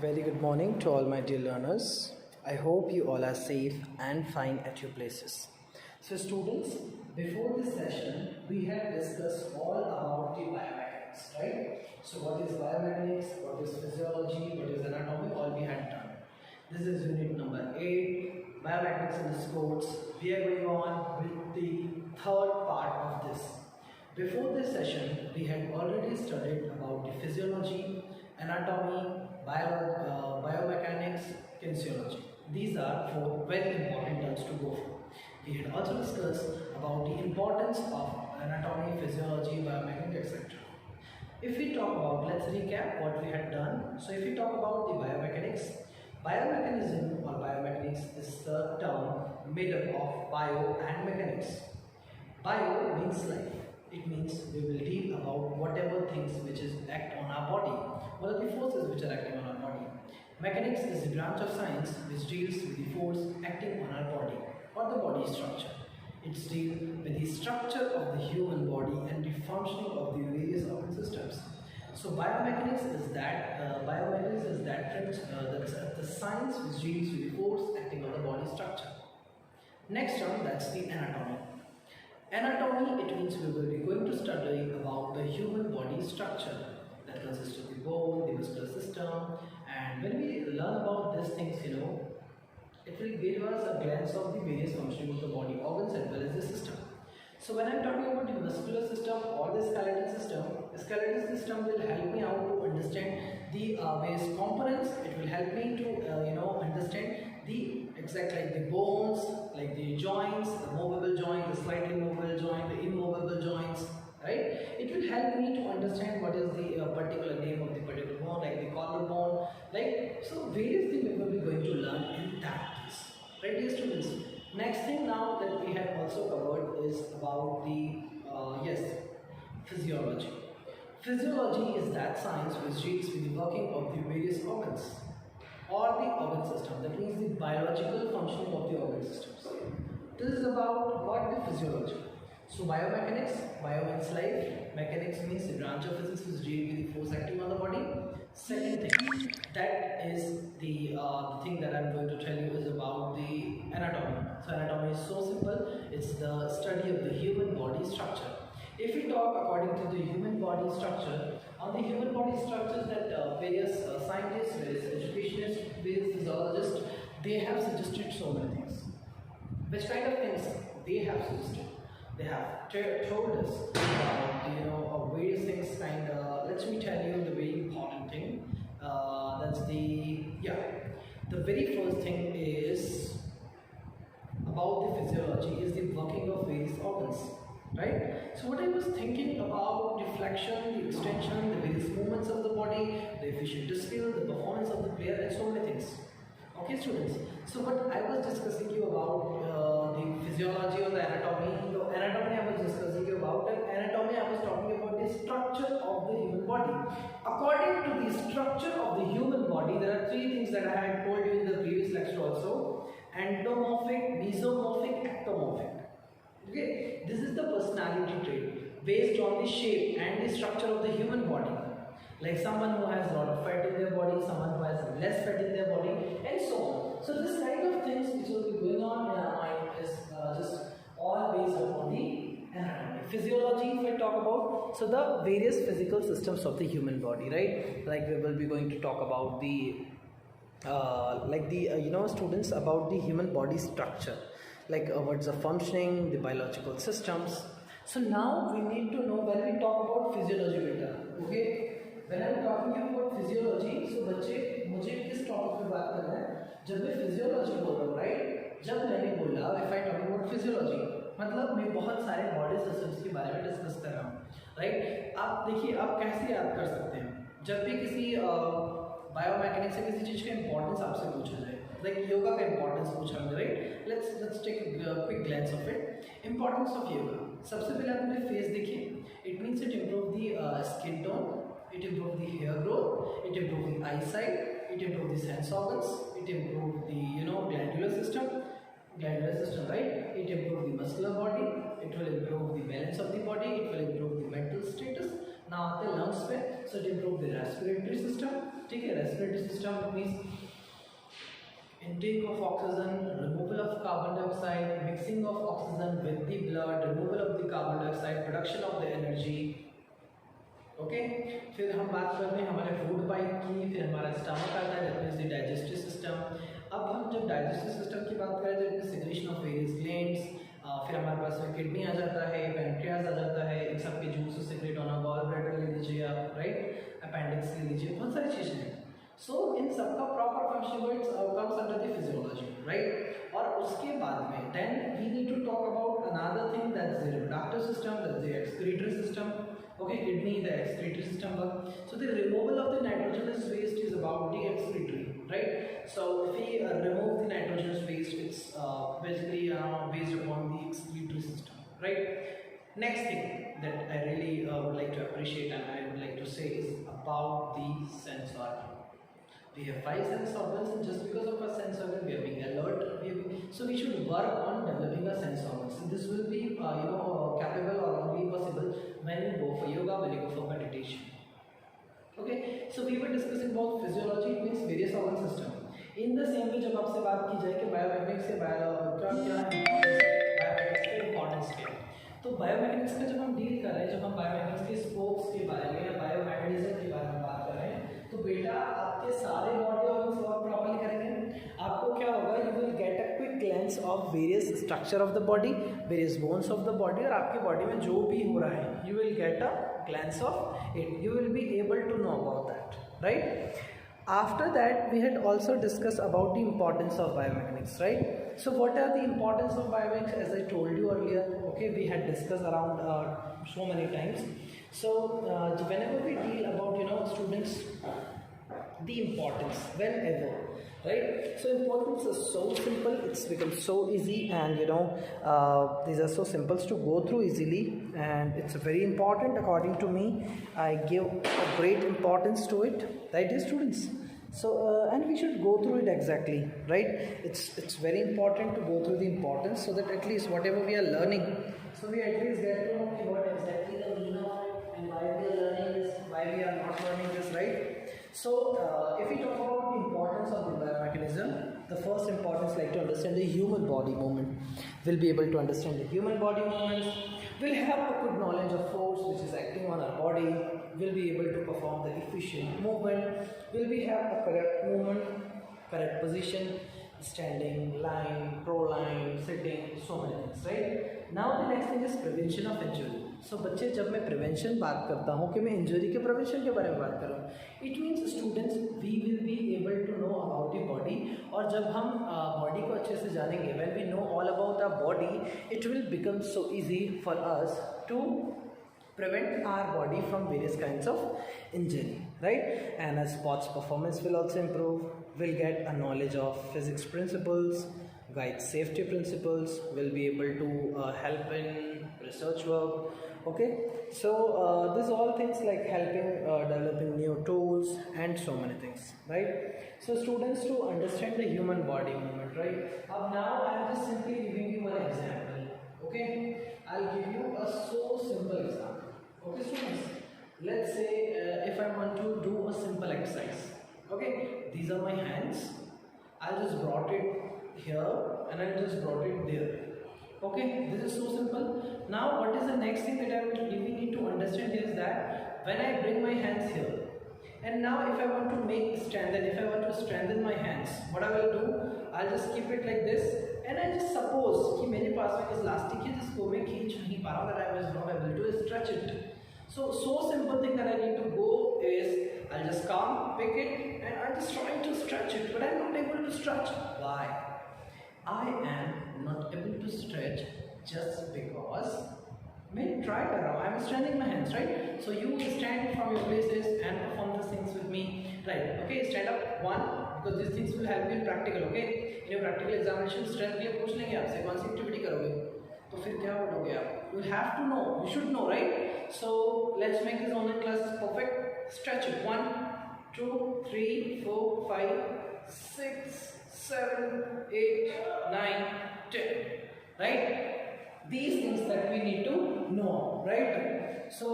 Very good morning to all my dear learners. I hope you all are safe and fine at your places. So students, before this session, we had discussed all about the biomechanics, right? So what is biomechanics, what is physiology, what is anatomy, all we had done. This is unit number 8, biomechanics in the sports. We are going on with the third part of this. Before this session, we had already studied about the physiology, anatomy, biomechanics, kinesiology. These are four very important terms to go for. We had also discussed about the importance of anatomy, physiology, biomechanics, etc. If we talk about, let's recap what we had done. So if we talk about the biomechanics, biomechanism or biomechanics is the term made up of bio and mechanics. Bio means life. It means we will deal about whatever things which is act on our body. What are the forces which are acting on our body? Mechanics is the branch of science which deals with the force acting on our body or the body structure. It deals with the structure of the human body and the functioning of the various organ systems. So biomechanics is that the science which deals with the force acting on the body structure. Next term, that's the anatomy. Anatomy, it means we will be going to study about the human body structure that consists of the bone, the muscular system, and when we learn about these things, it will give us a glance of the various functioning of the body organs as well as the system. So when I am talking about the muscular system or the skeletal system will help me out to understand the various components. It will help me to understand the exact, like the bones, like the joints, the movable joint, the slightly movable joint, the immovable joints, right? It will help me to understand what is the particular name of the particular bone, like the collarbone, like so various things we will be going to learn in that case, right, dear students? Next thing now that we have also covered is about the physiology. Physiology is that science which deals with the working of the various organs or the organ system. That means the biological functioning of the organ systems. This is about what the physiology. So biomechanics, bio means life, mechanics means the branch of physics which deals with the force acting on the body. Second thing, that is the thing that I am going to tell you is about the anatomy. So anatomy is so simple, it's the study of the human body structure. If we talk according to the human body structure, on the human body structures that various scientists, various educationists, various physiologists, they have suggested so many things. Which kind of things they have suggested? They have told us about various things. Let me tell you the very important thing. That's the very first thing is about the physiology is the working of various organs. Right? So what I was thinking about the flexion, the extension, the various movements of the body, the efficient display, the performance of the player, and so many things. Okay, students. So what I was discussing you about the physiology or the anatomy. The anatomy I was discussing you about, and anatomy I was talking about the structure of the human body. According to the structure of the human body, there are three things that I had told you in the previous lecture also: endomorphic, mesomorphic, ectomorphic. Okay, this is the personality trait based on the shape and the structure of the human body. Like someone who has a lot of fat in their body, someone who has less fat in their body, and so on. So this kind of things which will be going on in our mind is just all based upon the anatomy. Physiology, if I talk about, so the various physical systems of the human body, right? Like we will be going to talk about the students, about the human body structure, like what's the functioning, the biological systems. So now we need to know when we talk about physiology beta. Okay, when I'm talking about physiology, so बच्चे मुझे किस topic पे बात करना है? जब मैं physiology बोल रहा हूँ, right? जब मैंने बोला if I talk about physiology, मतलब मैं बहुत सारे बॉडी सिस्टम्स के बारे में डिस्कस कर रहा हूँ, राइट? आप देखिए, आप कैसे याद कर सकते हैं जब भी किसी बायोमैकेनिक्स से किसी चीज़ का इंपॉर्टेंस आपसे पूछा जाए, लाइक योगा का इंपॉर्टेंस पूछा मुझे, right? Let's take quick glance of it. Importance of yoga, सबसे पहले आप मेरे फेस देखिए. It means it improve the skin tone, it improves the hair growth, it improves the eyesight, it improves the sense organs, it improves the glandular system, right? It improves the muscular body, it will improve the balance of the body, it will improve the mental status. Now the lungs पे, so it improves the respiratory system, ठीक है. Respiratory system means intake of oxygen, removal of carbon dioxide, mixing of oxygen with the blood, removal of the carbon dioxide, production of the energy. Okay फिर हम बात करते हैं हमारे food pipe की, फिर हमारा स्टमक आता है, that means the digestive system. अब हम जब डाइजेस्टिव सिस्टम की बात करें, that means secretion of various glands, फिर हमारे पास में किडनी आ जाता है, पैनक्रियाज आ जाता है, इन सब के जूस सिक्रेट होना, गॉल ब्लैडर ले लीजिए आप, राइट, अपेंडिक्स ले लीजिए, बहुत सारी चीज़ें हैं. सो इन सबका proper function comes under the physiology, right. और उसके बाद में then we need to talk about another thing, that's the reproductive system, that's the excretory system. Okay, kidney, the excretory system work. So the removal of the nitrogenous waste is about the excretory, right? So if we remove the nitrogenous waste, it's basically based upon the excretory system, right? Next thing that I really would like to appreciate and I would like to say is about the sense organ. We have 5 sense organs, and just because of our sense organ, we are being alert. So we should work on developing our sense organs. So this will be, capable or only possible when you go for yoga, when you go for meditation. Okay. So we were discussing about physiology. It means various organ system. In the same way, जब आपसे बात की जाए कि biomechanics से biomechanics के importance क्या है, तो biomechanics का जब हम डील कर रहे हैं, जब हम biomechanics के स्पोक्स के बारे में या बायोमैग्नेटिज्म के बारे में बात कर रहे हैं, तो बेटा आपके सारे बॉडी ऑर्गन्स वर्क प्रॉपर्ली करेंगे. आपको क्या होगा, you will get a quick glance of various structure of the body, various bones of the body, और आपकी बॉडी में जो भी हो रहा है you will get a glance of it. You will be able to know about that, right. After that, we had also discussed about the importance of biomechanics, right? So what are the importance of biomechanics? As I told you earlier, okay, we had discussed around so many times. So whenever we deal about students, the importance, whenever, right? So importance is so simple, it's become so easy, and these are so simple to go through easily, and it's very important according to me. I give a great importance to it, right, dear students? So and we should go through it exactly, right? It's very important to go through the importance, so that at least whatever we are learning, so we at least get to know what exactly the meaning of it and why we are learning this, why we are not learning this, right? So if we talk about the importance of the biomechanism, the first importance, like to understand the human body movement. We'll be able to understand the human body movements. We'll have a good knowledge of force which is acting on our body. We'll be able to perform the efficient movement. We'll be have a correct movement, correct position, standing, lying, pro-lying, sitting, so many things, right? Now the next thing is prevention of injury. So बच्चे, जब मैं prevention बात करता हूँ कि मैं injury के prevention के बारे में बात कर रहा हूँ, it means students we will be able to know about the body. और जब हम बॉडी को अच्छे से जानेंगे, when we know all about our body, it will become so easy for us to prevent our body from various kinds of injury, right? And our sports performance will also improve. We'll get a knowledge of physics principles, guide safety principles. We'll be able to help in research work. Okay, so these all things like helping developing new tools and so many things, right? So students, to understand the human body movement, right? Now I am just simply giving you one example. Okay, I'll give you a so simple example. Okay students, let's say if I want to do a simple exercise, okay, these are my hands, I just brought it here and I just brought it there. Okay, this is so simple. Now what is the next thing that we need to understand is that when I bring my hands here, and now if I want to make stand, and if I want to strengthen my hands, what I will do, I'll just keep it like this, and I just suppose कि मेरे पास में elastic है जिसको मैं खींच नहीं पा रहा हूँ, that I was not able to stretch it. So simple thing that I need to go is I'll just come, pick it, and I'm just trying to stretch it, but I'm not able to stretch. Why? I am not able to stretch just because मैं try कर रहा हूँ. I'm strengthening my hands, right? So you stand from your places and perform these things with me, right? Okay, stand up. One, because these things will help you in practical. Okay, in your practical examination, strength के लिए पूछ लेंगे आपसे कौन सी activity करोगे, तो फिर क्या बोलोगे आप? You have to know. You should know, right? So let's make this online classes perfect. Stretch it. 1, 2, 3, 4, 5, 6, 7, 8, 9, 10. Right? These things that we need to know, right? So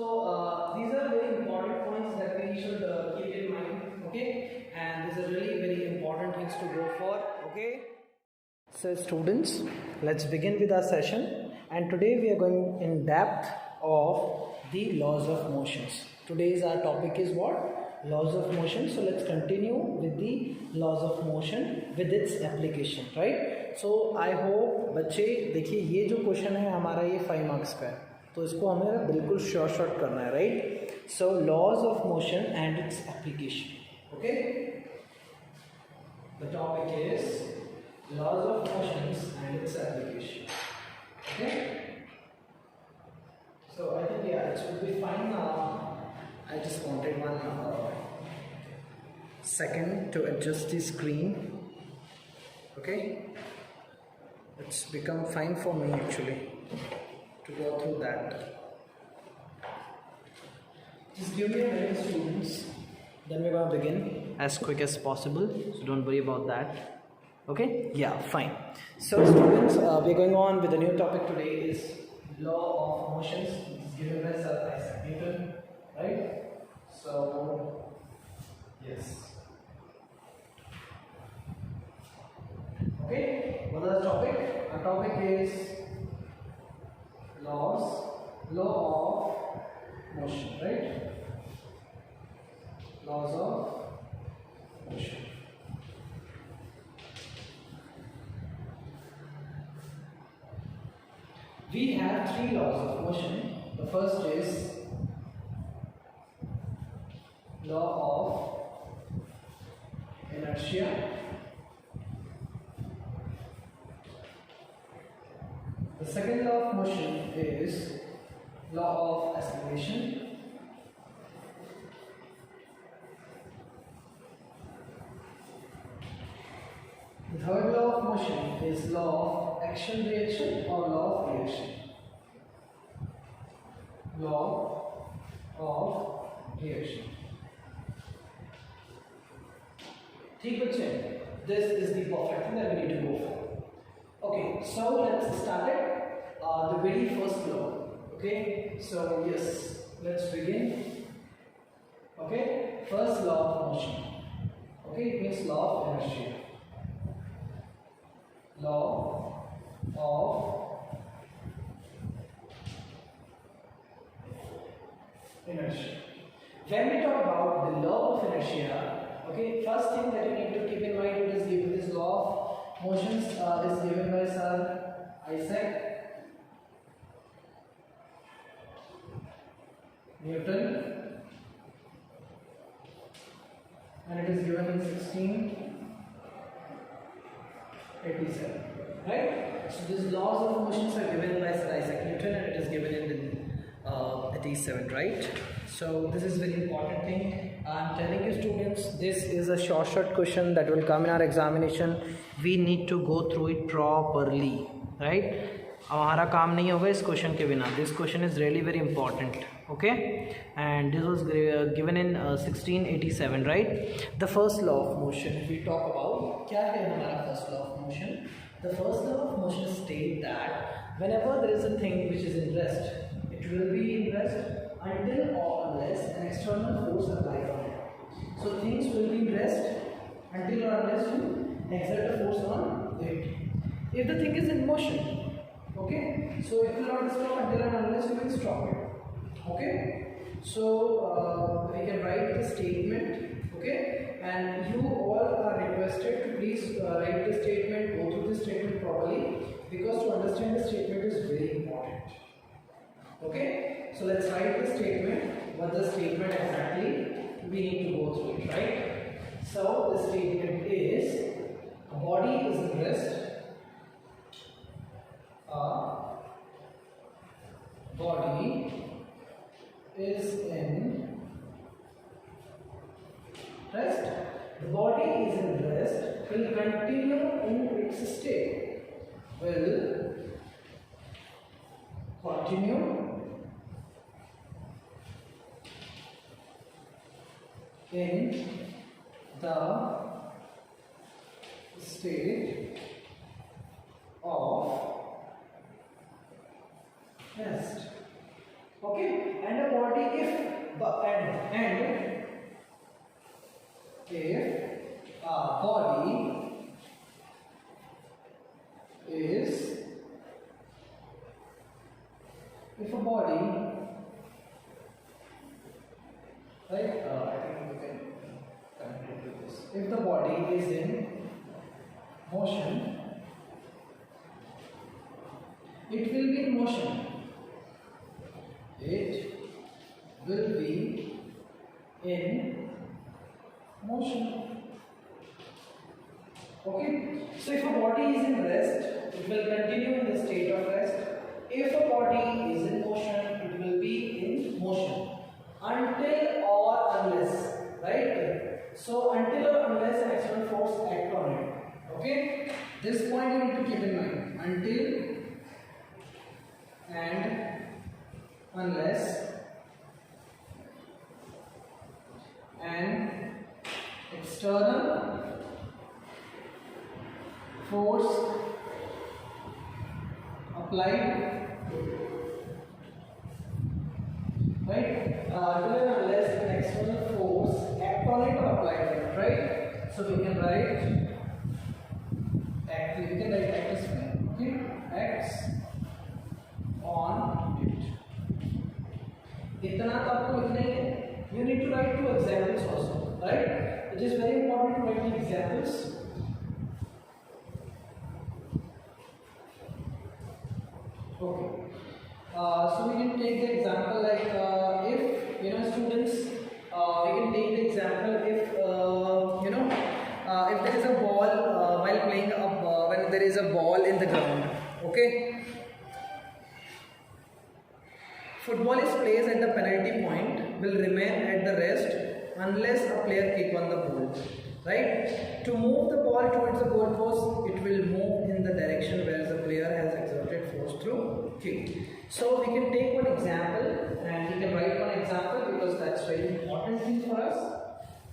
these are very important points that we should keep in mind, okay? And these are really very important things to go for, okay? So students, let's begin with our session, and today we are going in depth of the laws of motions. Today's our topic is what? Laws of motion. So let's continue with the laws of motion with its application, right? So I hope बच्चे देखिए ये जो question है हमारा ये 5 marks का है, तो इसको हमें बिल्कुल शॉर्ट करना है, right? So laws of motion and its application, okay? The topic is laws of motions and its application, okay? So I think it should be fine now. I just wanted one second to adjust the screen, okay? It's become fine for me actually to go through that. Just give me a minute, students, then we're going to begin as quick as possible, so don't worry about that. Okay, yeah, fine. So students, we're going on with the new topic today is law of motions, which is given by Sir Isaac Newton, right? So yes, okay, what is the topic? Our topic is law of motion, right? Laws of motion. We have 3 laws of motion. The first is law of inertia. The second law of motion is law of acceleration. The third law of motion is law of action reaction or law of reaction. Law of reaction. ठीक बच्चे, this is the perfect thing that we need to go for. Okay, so let's start it. The very first law. Okay, so yes, let's begin. Okay, first law of motion. Okay, it means law of inertia. Law of inertia. When we talk about the law of inertia, okay, first thing that you need to keep in mind, it is given, this law of motions is given by Sir Isaac Newton, and it is given in 1687, right? So these laws of motions are given by Sir Isaac Newton, and it is given in 87, right? So this is very important thing. I'm telling you students, this is a short question that will come in our examination. We need to go through it properly, right? हमारा काम नहीं होगा इस question के बिना. This question is really very important, okay? And this was given in 1687, right? The first law of motion, if we talk about, क्या है हमारा first law of motion? The first law of motion states that whenever there is a thing which is in rest, it will be in rest until or unless an external force applies on it. So things will be in rest until or unless you exert a force on it. If the thing is in motion, okay, so it will not stop until and unless you can stop it, okay? So we can write the statement, okay, and you all are requested to please write the statement, go through the statement properly, because to understand the statement is very important, okay? So let's write the statement, what the statement exactly we need to go through it, right? So the statement is a body is in rest, body is in rest. The body is in rest, will continue in its state, will continue in the state of rest. Okay, and a body if a body is if a body, right, I think we can connect it to this. If the body is in motion, it will be in motion. It will be in motion. Okay, so if a body is in rest, it will continue in the state of rest. If a body is in motion, it will be in motion until or unless, right? So until or unless an external force acts on it. Okay, this point you need to keep in mind. Until and unless an external force applied, right? Until and unless an external force act on it or applied on it, right? So we can write act. We can write act as well. Okay, acts on it. इतना तो आपको लिखना ही है. You need to write two examples also, right? It is very important to write the examples. Okay. So we can take the example like if students, we can take the example if if there is a ball while playing when there is a ball in the ground. Okay. Football is placed at the penalty point, will remain at the rest unless a player kick on the ball. Right? To move the ball towards the goal post, it will move in the direction where the player has exerted force through kick. So we can take one example and we can write one example because that's very important thing for us.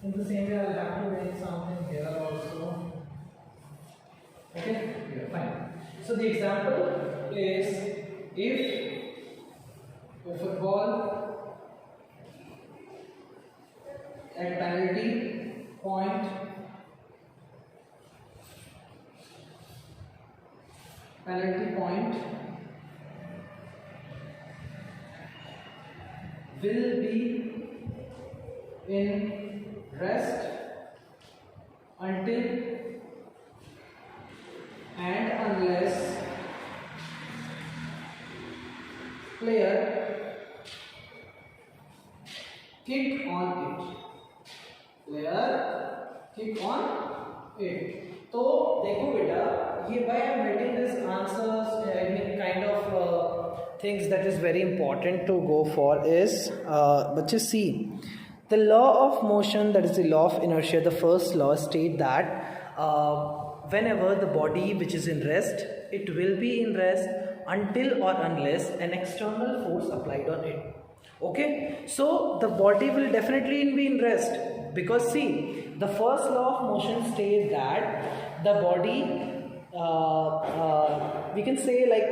In the same way, I'll have to write something here also. Okay? Yeah, fine. So the example is if a football at penalty point will be in rest until and unless player kick on it. तो देखो बेटा, ये why I am writing this answers, I mean kind of things that is very important to go for is, but you see, the law of motion, that is the law of inertia, the first law state that whenever the body which is in rest, it will be in rest until or unless an external force applied on it. Okay, so the body will definitely be in rest because see, the first law of motion states that the body, we can say like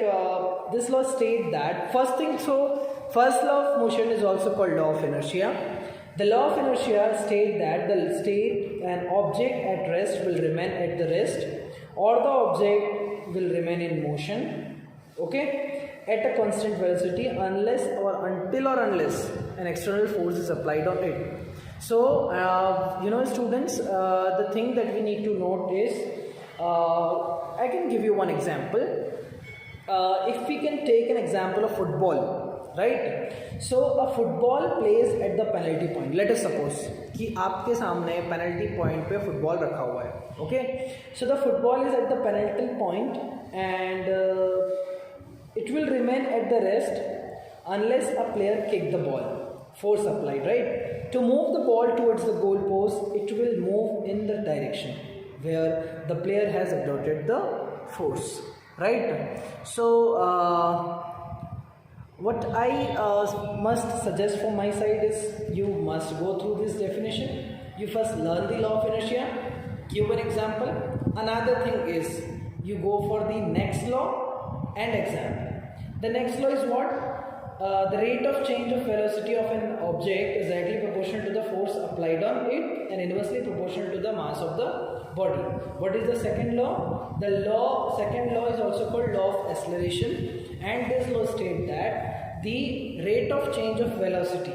this law states that first thing, so first law of motion is also called law of inertia. The law of inertia states that the state an object at rest will remain at the rest or the object will remain in motion, okay, at a constant velocity unless or until or unless an external force is applied on it. So students, the thing that we need to note is, I can give you one example. If we can take an example of football, right? So a football plays at the penalty point. Let us suppose कि आपके सामने penalty point पे football रखा हुआ है, okay? So the football is at the penalty point and it will remain at the rest unless a player kick the ball, force applied, right? To move the ball towards the goal post, it will move in the direction where the player has exerted the force, right? So what I must suggest from my side is you must go through this definition. You first learn the law of inertia, give an example. Another thing is you go for the next law and example. The next law is what? The rate of change of velocity of an object is directly proportional to the force applied on it and inversely proportional to the mass of the body. What is the second law? The second law is also called law of acceleration, and this law states that the rate of change of velocity,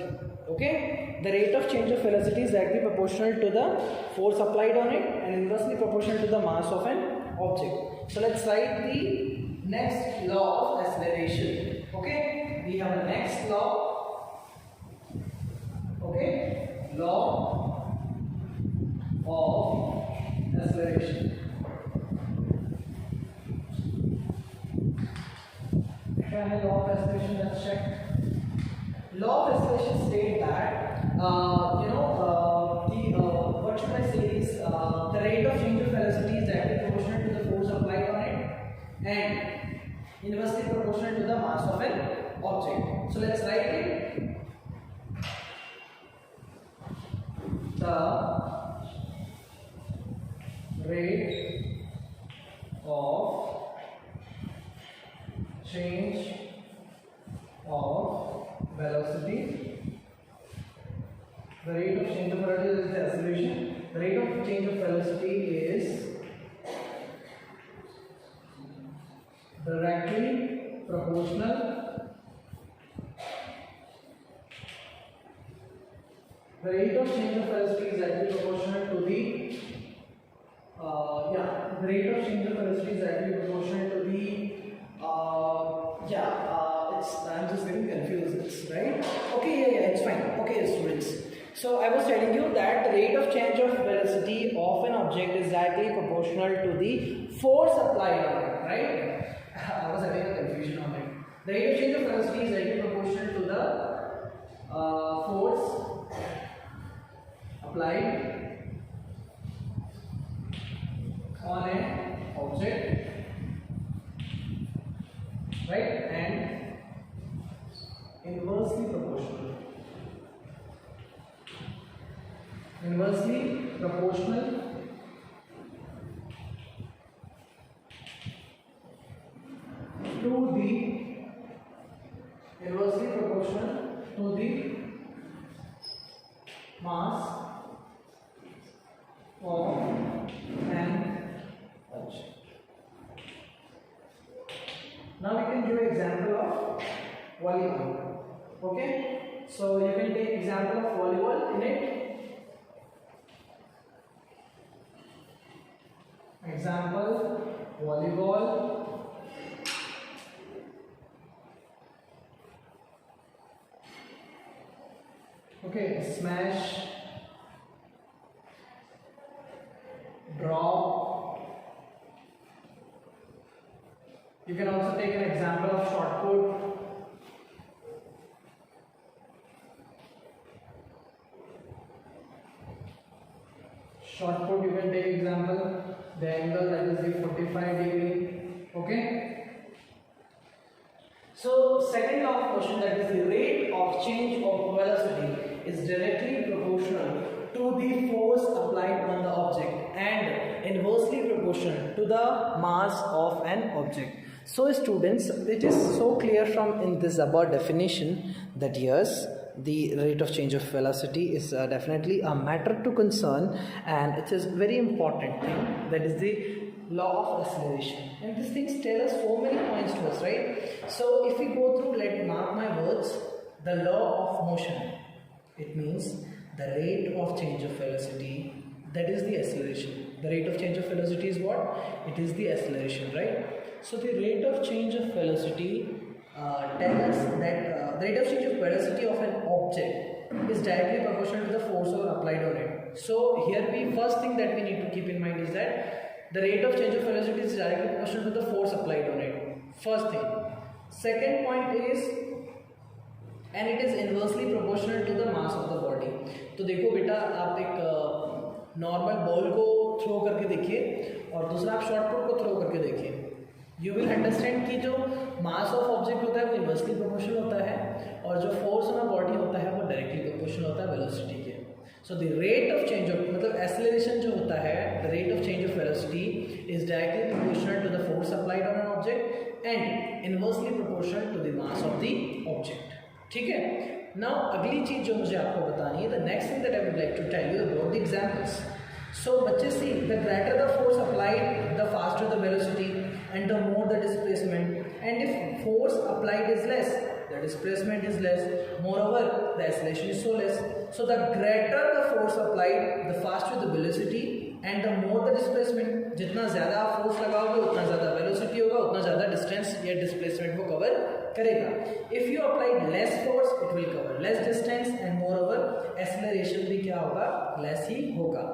okay, the rate of change of velocity is directly proportional to the force applied on it and inversely proportional to the mass of an object. So let's write the next law of acceleration. Okay, we have the next law. Okay, law of acceleration. Law of acceleration, let's check. Law of acceleration states that what should I say is the rate of change of velocity is directly proportional to the force applied on it and inversely proportional to the mass of an object. So let's write it. The rate of change of velocity. The rate of change of velocity is the acceleration. The rate of change of velocity is directly proportional. The rate of change of velocity is directly proportional to the the rate of change of velocity is directly proportional to the I'm just getting confused, right? Okay, it's fine. Okay, students. So I was telling you that the rate of change of velocity of an object is directly proportional to the force applied on it, right? I was having a confusion on it. The rate of change of velocity is directly proportional to the force applied on an object, right? And inversely proportional. Inversely proportional to the mass of an object. Now we can give an example of volleyball. Okay, so you can take example of volleyball in it. Example, volleyball. Okay, smash, drop. You can also take an example of shot put. Shot put, you can take example, the angle that is the 45 degree. Okay. So second law of motion, that is the rate of change of velocity, is directly proportional to the force applied on the object and inversely proportional to the mass of an object. So students, it is so clear from in this above definition that yes, the rate of change of velocity is definitely a matter to concern, and it is very important thing, that is the law of acceleration. And these things tell us so many points to us, right? So if we go through, mark my words, the law of motion, it means the rate of change of velocity, that is the acceleration. The rate of change of velocity is what? It is the acceleration, right? So the rate of change of velocity tell us that the rate of change of velocity of an object is directly proportional to the force applied on it. So here first thing that we need to keep in mind is that the rate of change of velocity is directly proportional to the force applied on it. First thing. Second point is, and it is inversely proportional to the mass of the body. तो देखो बेटा, आप एक normal ball को throw करके देखिए और दूसरा आप शॉर्ट पुट को थ्रो करके देखिए. यू विल अंडरस्टैंड कि जो मास ऑफ ऑब्जेक्ट होता है वो इन्वर्सली प्रोपोर्शनल होता है और जो फोर्स ऑन बॉडी होता है वो डायरेक्टली प्रोपोर्शनल होता है वेलोसिटी के. So the rate of change of मतलब एक्सेलरेशन जो होता है, the rate of change of velocity is directly proportional to the force applied on an object and inversely proportional to the mass of the object. ठीक है? Now अगली चीज जो मुझे आपको बतानी है, the next thing that I would like to tell you about the examples. So बच्चे see, the greater the force applied, the faster the velocity and the more the displacement, and if force applied is less, the displacement is less, moreover the acceleration is so less. So the greater the force applied, the faster the velocity and the more the displacement. जितना ज़्यादा आप force लगाओगे उतना ज़्यादा velocity होगा, उतना ज़्यादा distance या डिस्प्लेसमेंट को कवर करेगा. If you applied less force it will cover less distance and more over acceleration भी क्या होगा, लेस ही होगा.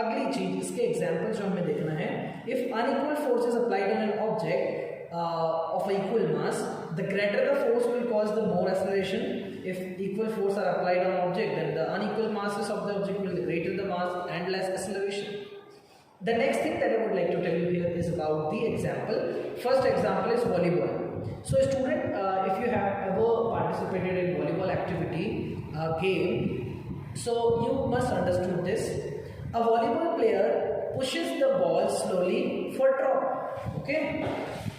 अगली चीज, इसके एग्जाम्पल जो हमें देखना है, if unequal force is applied on an object of equal mass, the greater the force will cause the more acceleration. If equal force are applied on object, then the unequal masses of the object will greater the mass and less acceleration. The next thing that I would like to tell you here is about the example. First example is volleyball. So student, if you have ever participated in volleyball activity game, so you must understood this. A volleyball player pushes the ball slowly for drop. Okay,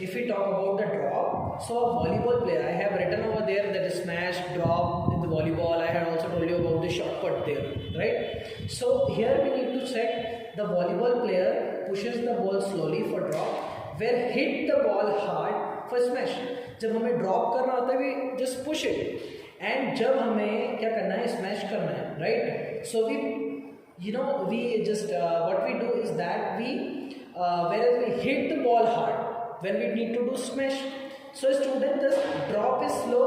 if we talk about the drop, so a volleyball player, I have written over there that the smash, drop in the volleyball. I had also told you about the shot put there, right? So here we need to check, the volleyball player pushes the ball slowly for drop, where hit the ball hard for smash. जब हमें drop करना होता है, we just push it, and जब हमें क्या करना है, smash करना है, right? So we just what we do is that we whereas we hit the ball hard when we need to do smash. So student, the drop is slow,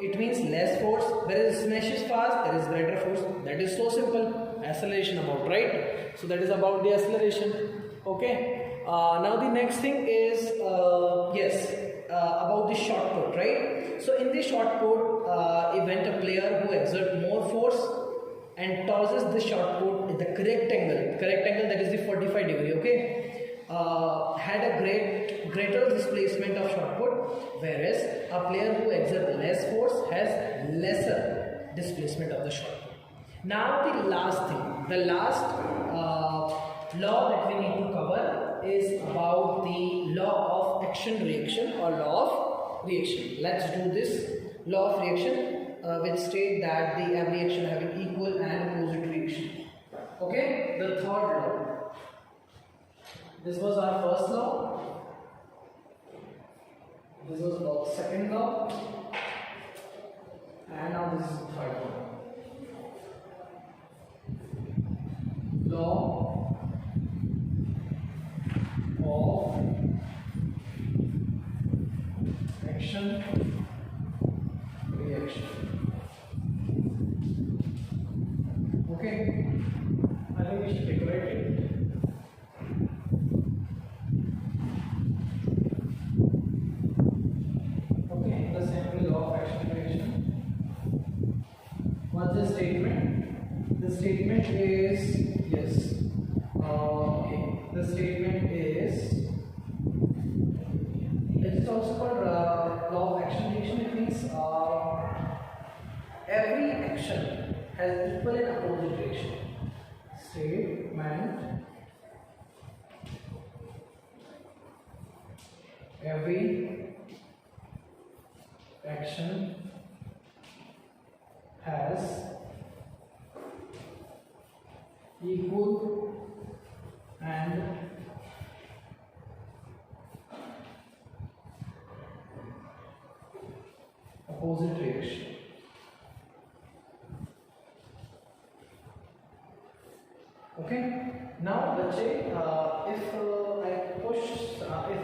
it means less force, whereas smash is fast, there is greater force. That is so simple. Acceleration about, right? So that is about the acceleration. Okay, now the next thing is about the shot put, right? So in the shot put event, a player who exerts more force and tosses the shot put in the correct angle, that is the 45 degree, okay, had a greater displacement of shot put, whereas a player who exerts less force has lesser displacement of the shot put. Now the last thing, the last law that we need to cover is about the law of action reaction or law of reaction. Let's do this law of reaction. Which state that the every action having equal and opposite reaction. Okay, the third law. This was our first law. This was our second law, and now this is the third law. Law of action reaction. Okay, I think we should decorate it. Okay, the same law of action reaction. What's the statement? The statement is yes. Okay, the statement is, it's also called law of action reaction. It means every action has equal and opposite reaction. Statement: every action has equal and opposite reaction. Okay, now let's say if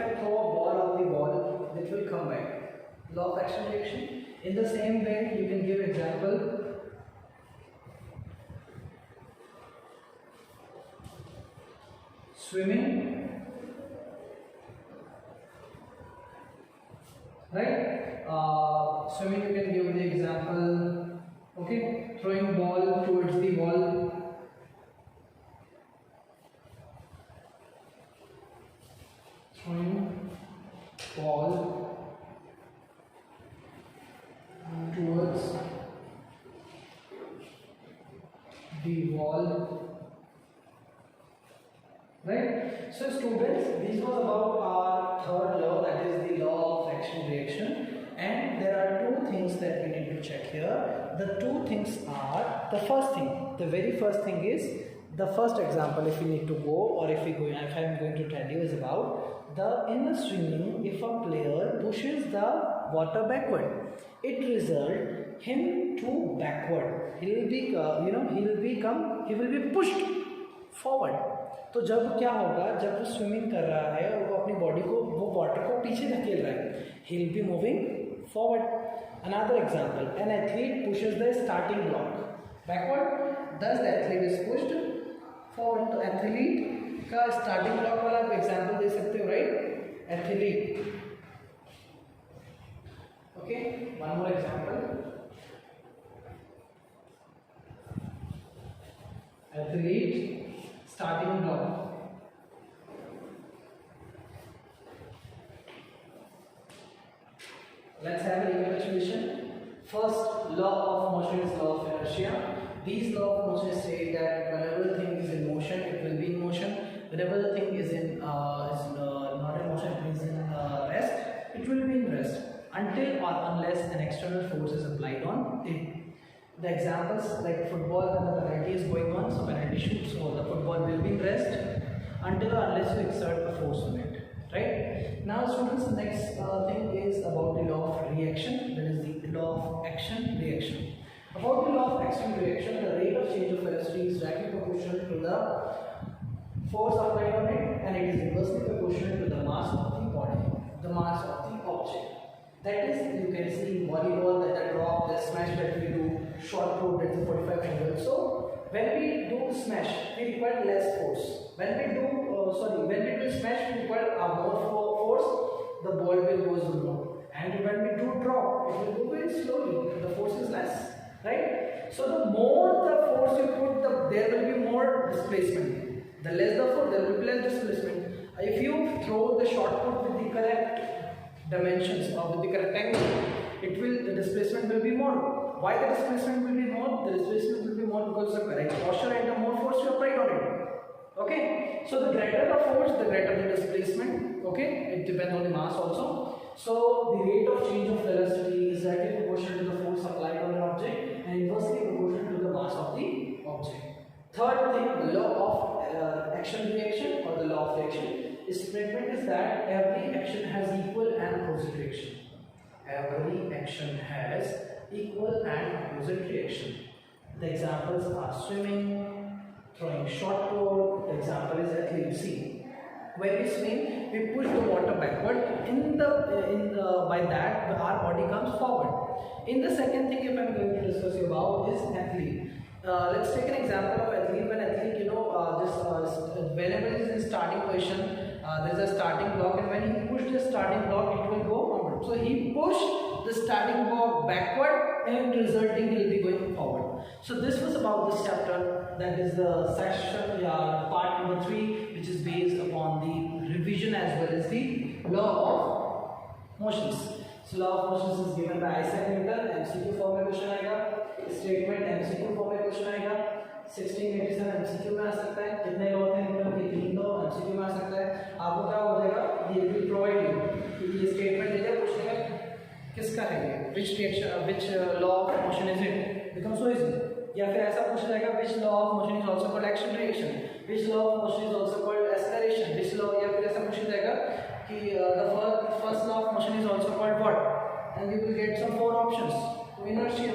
I throw a ball on the wall, it will come back. Law of action reaction. In the same way, you can give example. Swimming, right? Swimming, you can give the example. Okay, throwing ball towards the wall. Throwing ball towards the wall Right? So students, this was about our third law, that is the law of action reaction, and there are two things that we need to check here. The two things are, the first thing, the very first thing is, the first example if we need to go, or if I'm going to tell you, is about in the swimming, if a player pushes the water backward, it results him to backward. He will be pushed forward. तो जब क्या होगा, जब वो swimming कर रहा है और वो अपनी बॉडी को, वो वाटर को पीछे धकेल रहा है, he will be moving forward. Another example, an athlete pushes the starting block backward, thus the athlete is pushed forward. तो एथलीट का स्टार्टिंग ब्लॉक वाला आप एग्जांपल दे सकते हो, right? Athlete. Okay, one more example. Athlete starting block. Let's have a recapitulation. First law of motion is law of inertia. These law of motion say that whenever the thing is in motion, it will be in motion. Whenever the thing is in not in motion, it is in rest, it will be in rest until or unless an external force is applied on it. The examples like football, when the penalty is going on, so penalty shoot, so the football will be in rest until or unless you exert a force on it, right? Now students, the next thing is about the law of reaction, that is the law of action reaction. About the law of action reaction, the rate of change of velocity is directly proportional to the force applied on it, and it is inversely proportional to the mass of the body, the mass of the object. That is, you can see in volleyball that the drop, the smash that we do, short put, that's a 45 angle. So when we do smash, we require less force. When we do smash, we require more force. The ball will go slow. And when we do drop, it will go very slowly. The force is less, right? So the more the force you put, there will be more displacement. The less the force, there will be less displacement. If you throw the short put with the correct dimensions or with the correct angle, the displacement will be more. Why the displacement will be more? The displacement will be more because of the correct posture and the more force you apply on it. Okay, so the greater the force, the greater the displacement. Okay, it depends on the mass also. So the rate of change of velocity is directly proportional to the force applied on an object and inversely proportional to the mass of the object. Third thing, the law of action reaction or the law of reaction. Statement is that every action has equal and opposite reaction. Every action has equal and opposite reaction. The examples are swimming, throwing shot put. The example is athlete. See, when we swim, we push the water backward. By that, our body comes forward. In the second thing, if I'm going to discuss you about is athlete. Let's take an example of athlete. When athlete, whenever he is in starting position, there is a starting block, and when he pushed the starting block, it will go forward. So he pushed the starting block backward, and resulting he will be going forward. So this was about this chapter. That is the section, part number 3, which is based upon the revision as well as the law of motions. So law of motions is given by Isaac Newton. MCQ form में question आएगा. Statement MCQ form में question आएगा. 1687 MCQ में आ सकता है. कितने law थे Newton के? 3 लॉ MCQ में आ सकता है. आपको क्या हो जाएगा? ये will provide you कि ये statement दे दिया, पूछने का किसका है ये? Which law of motion is it? Becomes so easy. या फिर ऐसा पूछा जाएगा which law of motion is also called action reaction, which law of motion is also called acceleration, which law, या फिर ऐसा पूछा जाएगा कि the first law of motion is also called what, and you will get some 4 options. तो inertia,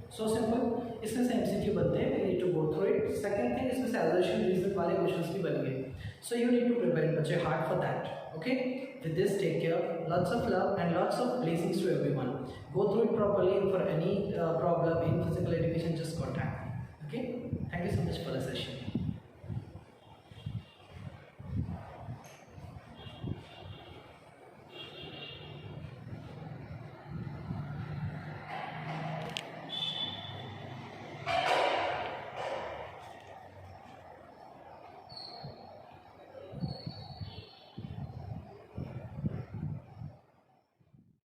so simple. इसमें से MCQ बनते हैं, you need to go through it. Second thing, इसमें से assertion reason वाले questions भी बन गए, so you need to prepare बच्चे hard for that. Okay, with this, take care, lots of love and lots of blessings to everyone. Go through it properly, and for any problem in physical education, just contact me. Okay, thank you so much for the session.